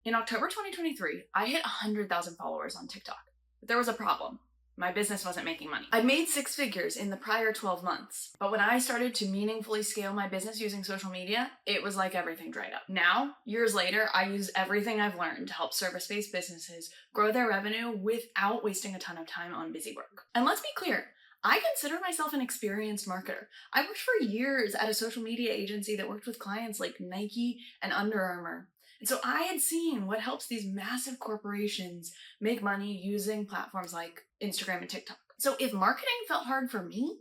In October 2023, I hit 100,000 followers on TikTok. But there was a problem. My business wasn't making money. I'd made six figures in the prior 12 months, but when I started to meaningfully scale my business using social media, it was like everything dried up. Now, years later, I use everything I've learned to help service-based businesses grow their revenue without wasting a ton of time on busy work. And let's be clear, I consider myself an experienced marketer. I worked for years at a social media agency that worked with clients like Nike and Under Armour. And so I had seen what helps these massive corporations make money using platforms like Instagram and TikTok. So if marketing felt hard for me,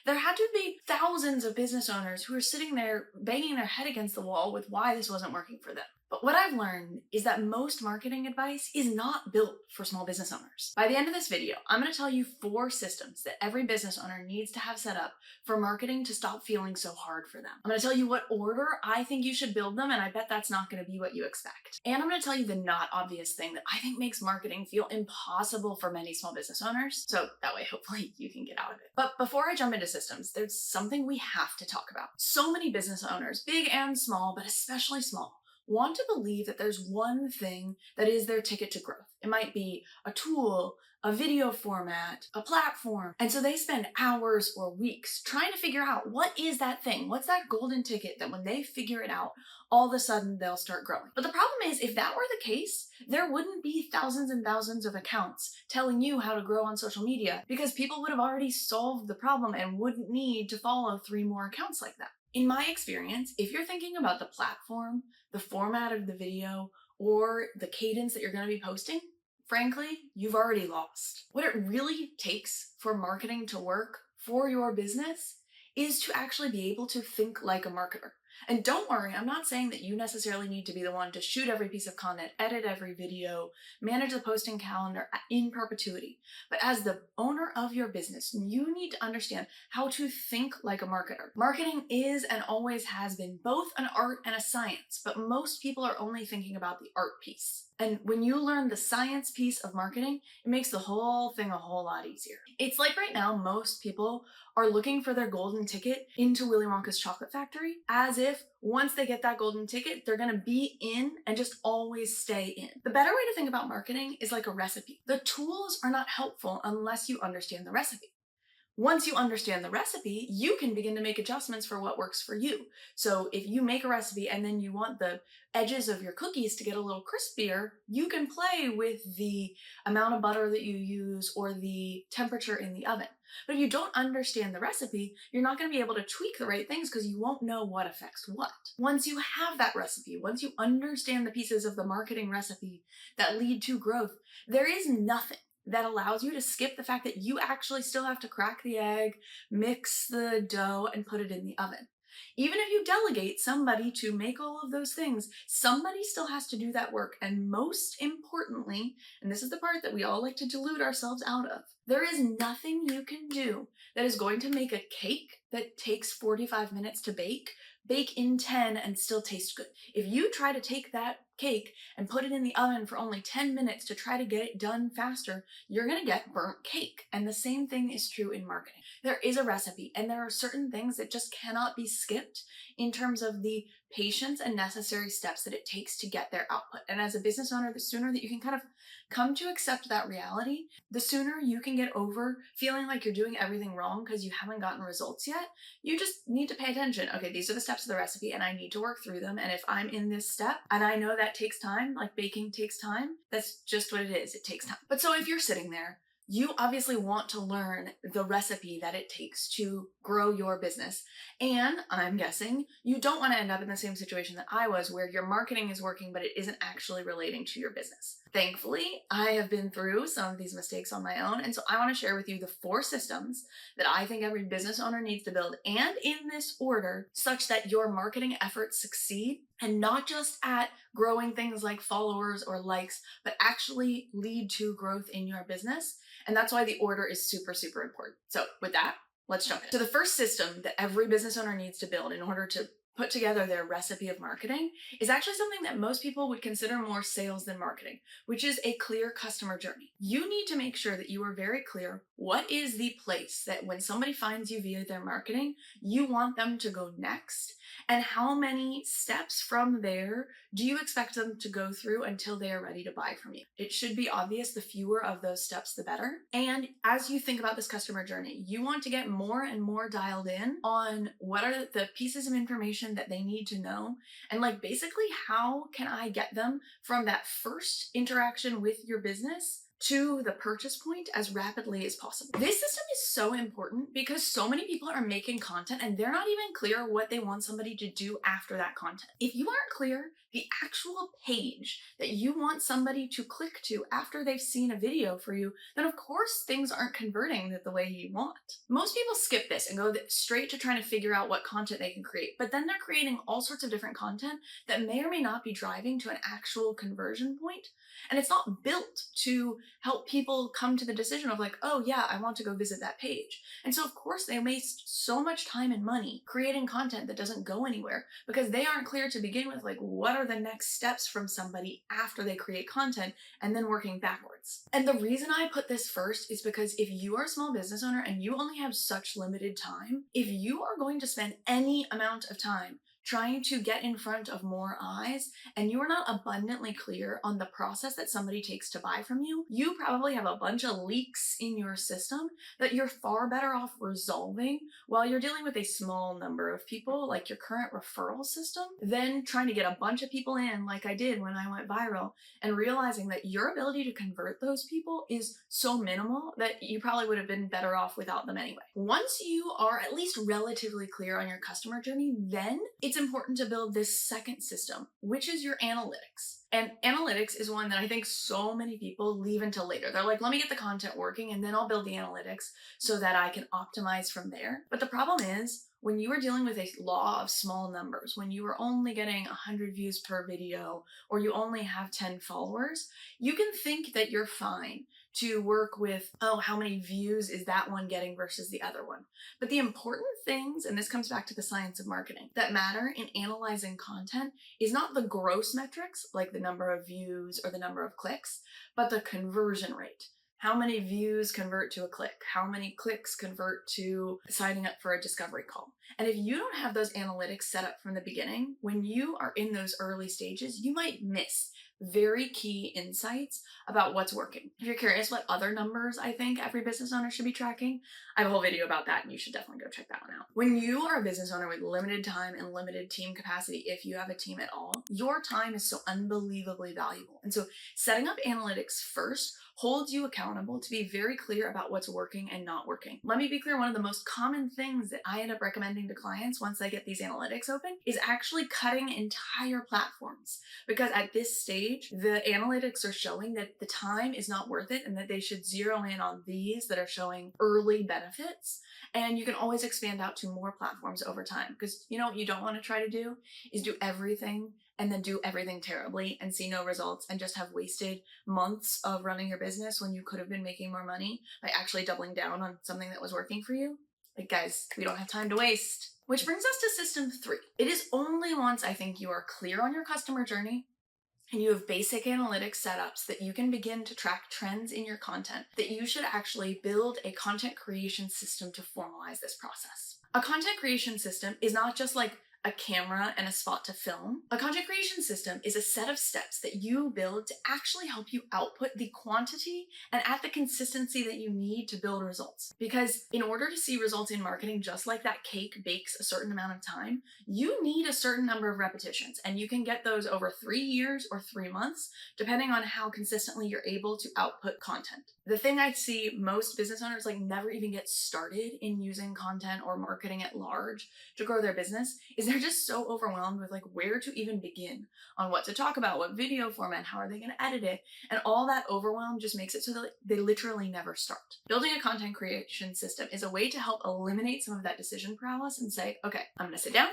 there had to be thousands of business owners who were sitting there banging their head against the wall with why this wasn't working for them. But what I've learned is that most marketing advice is not built for small business owners. By the end of this video, I'm going to tell you 4 systems that every business owner needs to have set up for marketing to stop feeling so hard for them. I'm going to tell you what order I think you should build them, and I bet that's not going to be what you expect. And I'm going to tell you the not obvious thing that I think makes marketing feel impossible for many small business owners, so that way hopefully you can get out of it. But before I jump into systems, there's something we have to talk about. So many business owners, big and small, but especially small, want to believe that there's one thing that is their ticket to growth. It might be a tool, a video format, a platform. And so they spend hours or weeks trying to figure out what is that thing? What's that golden ticket that when they figure it out, all of a sudden they'll start growing. But the problem is, if that were the case, there wouldn't be thousands and thousands of accounts telling you how to grow on social media, because people would have already solved the problem and wouldn't need to follow 3 more accounts like that. In my experience, if you're thinking about the platform, the format of the video, or the cadence that you're going to be posting, frankly, you've already lost. What it really takes for marketing to work for your business is to actually be able to think like a marketer. And don't worry, I'm not saying that you necessarily need to be the one to shoot every piece of content, edit every video, manage the posting calendar in perpetuity. But as the owner of your business, you need to understand how to think like a marketer. Marketing is and always has been both an art and a science, but most people are only thinking about the art piece. And when you learn the science piece of marketing, it makes the whole thing a whole lot easier. It's like right now, most people are looking for their golden ticket into Willy Wonka's chocolate factory, as if once they get that golden ticket, they're gonna be in and just always stay in. The better way to think about marketing is like a recipe. The tools are not helpful unless you understand the recipe. Once you understand the recipe, you can begin to make adjustments for what works for you. So if you make a recipe and then you want the edges of your cookies to get a little crispier, you can play with the amount of butter that you use or the temperature in the oven. But if you don't understand the recipe, you're not going to be able to tweak the right things because you won't know what affects what. Once you have that recipe, once you understand the pieces of the marketing recipe that lead to growth, there is nothing that allows you to skip the fact that you actually still have to crack the egg, mix the dough, and put it in the oven. Even if you delegate somebody to make all of those things, somebody still has to do that work. And most importantly, and this is the part that we all like to delude ourselves out of, there is nothing you can do that is going to make a cake that takes 45 minutes to bake in 10 and still taste good. If you try to take that cake and put it in the oven for only 10 minutes to try to get it done faster, you're gonna get burnt cake. And the same thing is true in marketing. There is a recipe, and there are certain things that just cannot be skipped in terms of the patience and necessary steps that it takes to get their output. And as a business owner, the sooner that you can kind of come to accept that reality, the sooner you can get over feeling like you're doing everything wrong because you haven't gotten results yet. You just need to pay attention. Okay, these are the steps of the recipe and I need to work through them. And if I'm in this step and I know that takes time, like baking takes time, that's just what it is. It takes time. But so if you're sitting there, you obviously want to learn the recipe that it takes to grow your business. And I'm guessing you don't want to end up in the same situation that I was, where your marketing is working, but it isn't actually relating to your business. Thankfully, I have been through some of these mistakes on my own. And so I want to share with you the 4 systems that I think every business owner needs to build, and in this order, such that your marketing efforts succeed, and not just at growing things like followers or likes, but actually lead to growth in your business. And that's why the order is super, super important. So with that, let's jump in. So the first system that every business owner needs to build in order to put together their recipe of marketing is actually something that most people would consider more sales than marketing, which is a clear customer journey. You need to make sure that you are very clear what is the place that when somebody finds you via their marketing, you want them to go next, and how many steps from there do you expect them to go through until they are ready to buy from you. It should be obvious the fewer of those steps, the better. And as you think about this customer journey, you want to get more and more dialed in on what are the pieces of information that they need to know, and like basically how can I get them from that first interaction with your business to the purchase point as rapidly as possible. This system is so important because so many people are making content and they're not even clear what they want somebody to do after that content. If you aren't clear the actual page that you want somebody to click to after they've seen a video for you, then of course things aren't converting the way you want. Most people skip this and go straight to trying to figure out what content they can create, but then they're creating all sorts of different content that may or may not be driving to an actual conversion point. And it's not built to help people come to the decision of like, oh yeah, I want to go visit that page. And so of course they waste so much time and money creating content that doesn't go anywhere because they aren't clear to begin with, like what are the next steps from somebody after they create content and then working backwards. And the reason I put this first is because if you are a small business owner and you only have such limited time, if you are going to spend any amount of time trying to get in front of more eyes and you are not abundantly clear on the process that somebody takes to buy from you, you probably have a bunch of leaks in your system that you're far better off resolving while you're dealing with a small number of people, like your current referral system, than trying to get a bunch of people in like I did when I went viral and realizing that your ability to convert those people is so minimal that you probably would have been better off without them anyway. Once you are at least relatively clear on your customer journey, then it's important to build this second system, which is your analytics. And analytics is one that I think so many people leave until later. They're like, let me get the content working and then I'll build the analytics so that I can optimize from there. But the problem is, when you are dealing with a law of small numbers, when you are only getting 100 views per video, or you only have 10 followers, you can think that you're fine to work with, oh, how many views is that one getting versus the other one. But the important things, and this comes back to the science of marketing, that matter in analyzing content is not the gross metrics, like the number of views or the number of clicks, but the conversion rate. How many views convert to a click? How many clicks convert to signing up for a discovery call? And if you don't have those analytics set up from the beginning, when you are in those early stages, you might miss very key insights about what's working. If you're curious what other numbers I think every business owner should be tracking, I have a whole video about that and you should definitely go check that one out. When you are a business owner with limited time and limited team capacity, if you have a team at all, your time is so unbelievably valuable. And so setting up analytics first holds you accountable to be very clear about what's working and not working. Let me be clear, one of the most common things that I end up recommending to clients once they get these analytics open is actually cutting entire platforms. Because at this stage, the analytics are showing that the time is not worth it and that they should zero in on these that are showing early benefits. And you can always expand out to more platforms over time. Because you know what you don't want to try to do is do everything and then do everything terribly and see no results and just have wasted months of running your business when you could have been making more money by actually doubling down on something that was working for you. Like, guys, we don't have time to waste. Which brings us to system 3. It is only once I think you are clear on your customer journey and you have basic analytics setups that you can begin to track trends in your content that you should actually build a content creation system to formalize this process. A content creation system is not just like a camera and a spot to film. A content creation system is a set of steps that you build to actually help you output the quantity and at the consistency that you need to build results. Because in order to see results in marketing, just like that cake bakes a certain amount of time, you need a certain number of repetitions, and you can get those over 3 years or 3 months, depending on how consistently you're able to output content. The thing I see most business owners like never even get started in using content or marketing at large to grow their business is they're just so overwhelmed with like where to even begin on what to talk about, what video format, how are they going to edit it, and all that overwhelm just makes it so that they literally never start. Building a content creation system is a way to help eliminate some of that decision paralysis and say, okay, I'm going to sit down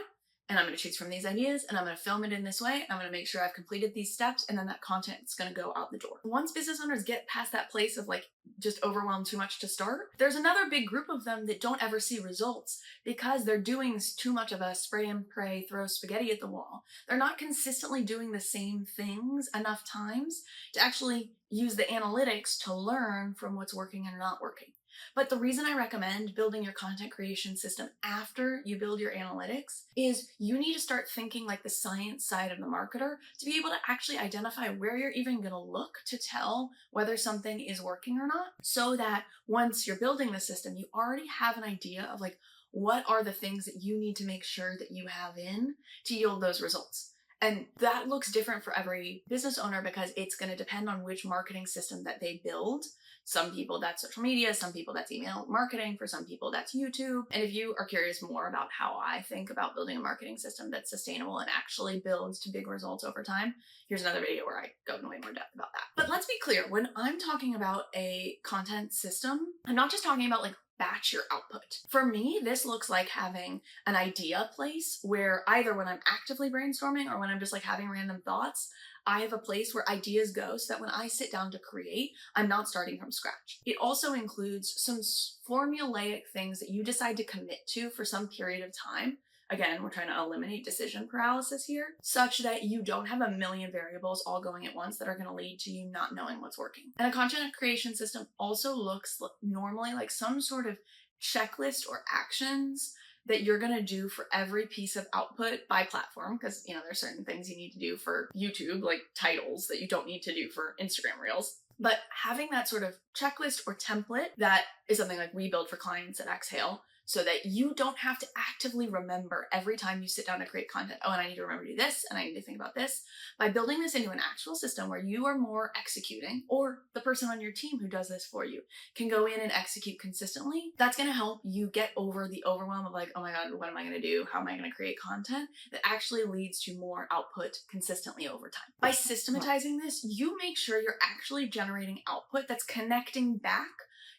and I'm going to choose from these ideas and I'm going to film it in this way. I'm going to make sure I've completed these steps, and then that content is going to go out the door. Once business owners get past that place of like just overwhelmed too much to start. There's another big group of them that don't ever see results because they're doing too much of a spray and pray, throw spaghetti at the wall. They're not consistently doing the same things enough times to actually use the analytics to learn from what's working and not working. But the reason I recommend building your content creation system after you build your analytics is you need to start thinking like the science side of the marketer to be able to actually identify where you're even going to look to tell whether something is working or not, so that once you're building the system, you already have an idea of like, what are the things that you need to make sure that you have in to yield those results. And that looks different for every business owner because it's going to depend on which marketing system that they build. Some people that's social media, some people that's email marketing, for some people that's YouTube. And if you are curious more about how I think about building a marketing system that's sustainable and actually builds to big results over time, here's another video where I go in way more depth about that. But let's be clear, when I'm talking about a content system, I'm not just talking about like batch your output. For me, this looks like having an idea place where either when I'm actively brainstorming or when I'm just like having random thoughts, I have a place where ideas go so that when I sit down to create, I'm not starting from scratch. It also includes some formulaic things that you decide to commit to for some period of time. Again, we're trying to eliminate decision paralysis here, such that you don't have a million variables all going at once that are going to lead to you not knowing what's working. And a content creation system also looks normally like some sort of checklist or actions that you're going to do for every piece of output by platform, because there's certain things you need to do for YouTube, like titles, that you don't need to do for Instagram Reels. But having that sort of checklist or template, that is something like we build for clients at Exhale, so that you don't have to actively remember every time you sit down to create content, oh, and I need to remember to do this, and I need to think about this. By building this into an actual system where you are more executing, or the person on your team who does this for you can go in and execute consistently, that's going to help you get over the overwhelm of like, oh my God, what am I going to do? How am I going to create content? That actually leads to more output consistently over time. By systematizing this, you make sure you're actually generating output that's connecting back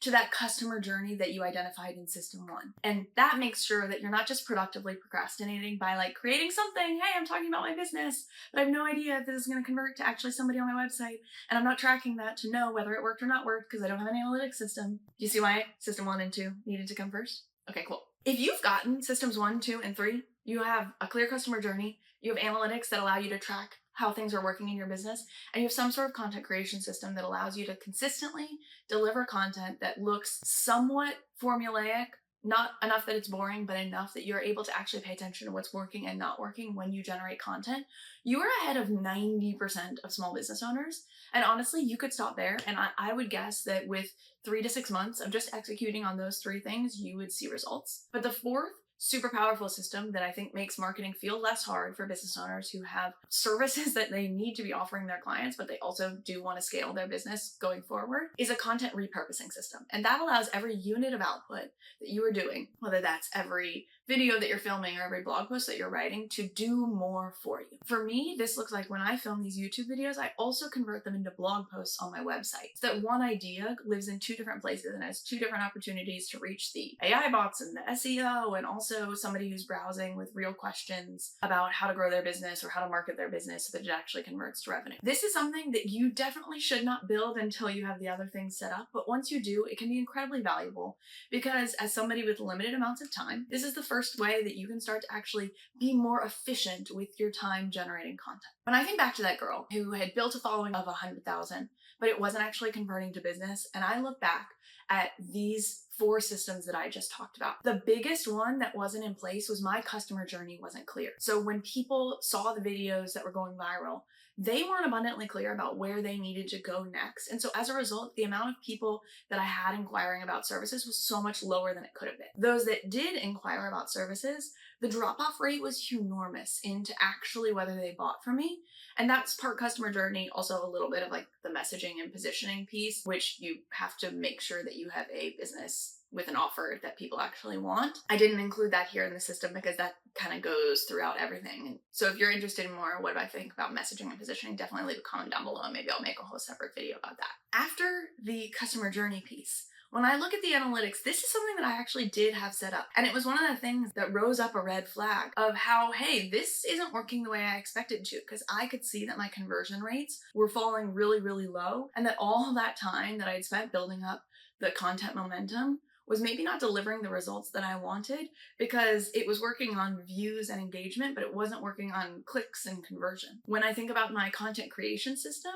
to that customer journey that you identified in system 1. And that makes sure that you're not just productively procrastinating by like creating something, hey, I'm talking about my business, but I have no idea if this is going to convert to actually somebody on my website, and I'm not tracking that to know whether it worked or not worked because I don't have an analytics system. Do you see why system 1 and 2 needed to come first? Okay, cool. If you've gotten systems 1, 2, and 3, you have a clear customer journey, you have analytics that allow you to track how things are working in your business, and you have some sort of content creation system that allows you to consistently deliver content that looks somewhat formulaic, not enough that it's boring, but enough that you're able to actually pay attention to what's working and not working when you generate content, you are ahead of 90% of small business owners. And honestly, you could stop there, and I would guess that with 3 to 6 months of just executing on those 3 things, you would see results. But the fourth super powerful system that I think makes marketing feel less hard for business owners who have services that they need to be offering their clients, but they also do want to scale their business going forward, is a content repurposing system. And that allows every unit of output that you are doing, whether that's every video that you're filming or every blog post that you're writing, to do more for you. For me, this looks like when I film these YouTube videos, I also convert them into blog posts on my website, so that one idea lives in 2 different places and has 2 different opportunities to reach the AI bots and the SEO, and also somebody who's browsing with real questions about how to grow their business or how to market their business so that it actually converts to revenue. This is something that you definitely should not build until you have the other things set up, but once you do, it can be incredibly valuable, because as somebody with limited amounts of time, this is the first way that you can start to actually be more efficient with your time generating content. When I think back to that girl who had built a following of 100,000, but it wasn't actually converting to business, and I look back at these 4 systems that I just talked about, the biggest one that wasn't in place was my customer journey wasn't clear. So when people saw the videos that were going viral, they weren't abundantly clear about where they needed to go next. And so as a result, the amount of people that I had inquiring about services was so much lower than it could have been. Those that did inquire about services, the drop-off rate was enormous into actually whether they bought from me. And that's part customer journey, also a little bit of like the messaging and positioning piece, which you have to make sure that you have a business with an offer that people actually want. I didn't include that here in the system because that kind of goes throughout everything. So if you're interested in more what I think about messaging and positioning, definitely leave a comment down below and maybe I'll make a whole separate video about that. After the customer journey piece, when I look at the analytics, this is something that I actually did have set up. And it was one of the things that rose up a red flag of how, hey, this isn't working the way I expected it to, because I could see that my conversion rates were falling really, really low, and that all of that time that I had spent building up the content momentum was maybe not delivering the results that I wanted because it was working on views and engagement, but it wasn't working on clicks and conversion. When I think about my content creation system,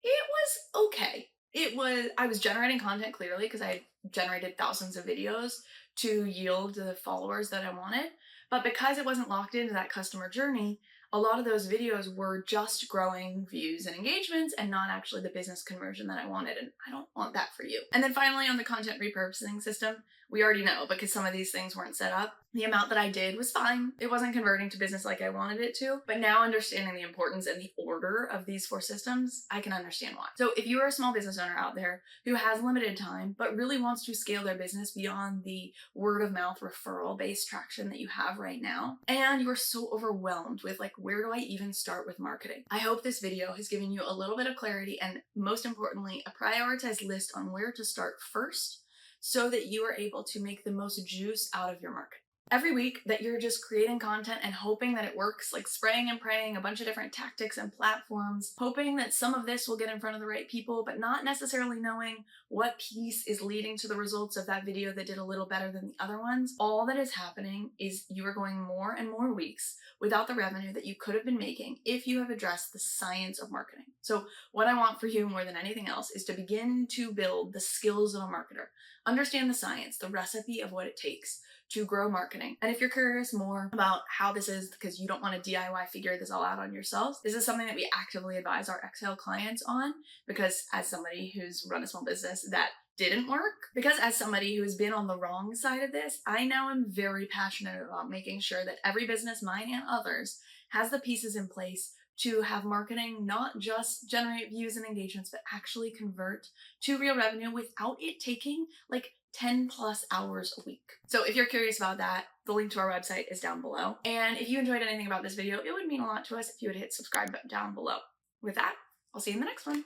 it was okay. I was generating content clearly because I had generated thousands of videos to yield the followers that I wanted. But because it wasn't locked into that customer journey, a lot of those videos were just growing views and engagements and not actually the business conversion that I wanted. And I don't want that for you. And then finally, on the content repurposing system, we already know because some of these things weren't set up. The amount that I did was fine. It wasn't converting to business like I wanted it to. But now understanding the importance and the order of these 4 systems, I can understand why. So if you are a small business owner out there who has limited time, but really wants to scale their business beyond the word of mouth referral based traction that you have right now, and you're so overwhelmed with where do I even start with marketing? I hope this video has given you a little bit of clarity and most importantly, a prioritized list on where to start first so that you are able to make the most juice out of your marketing. Every week that you're just creating content and hoping that it works, like spraying and praying a bunch of different tactics and platforms, hoping that some of this will get in front of the right people, but not necessarily knowing what piece is leading to the results of that video that did a little better than the other ones, all that is happening is you are going more and more weeks without the revenue that you could have been making if you have addressed the science of marketing. So what I want for you more than anything else is to begin to build the skills of a marketer. Understand the science, the recipe of what it takes to grow marketing. And if you're curious more about how this is because you don't want to DIY figure this all out on yourselves, this is something that we actively advise our Exhale clients on because as somebody who's run a small business that didn't work, because as somebody who's been on the wrong side of this, I now am very passionate about making sure that every business, mine and others, has the pieces in place to have marketing not just generate views and engagements, but actually convert to real revenue without it taking 10 plus hours a week. So if you're curious about that, the link to our website is down below. And if you enjoyed anything about this video, it would mean a lot to us if you would hit subscribe down below. With that, I'll see you in the next one.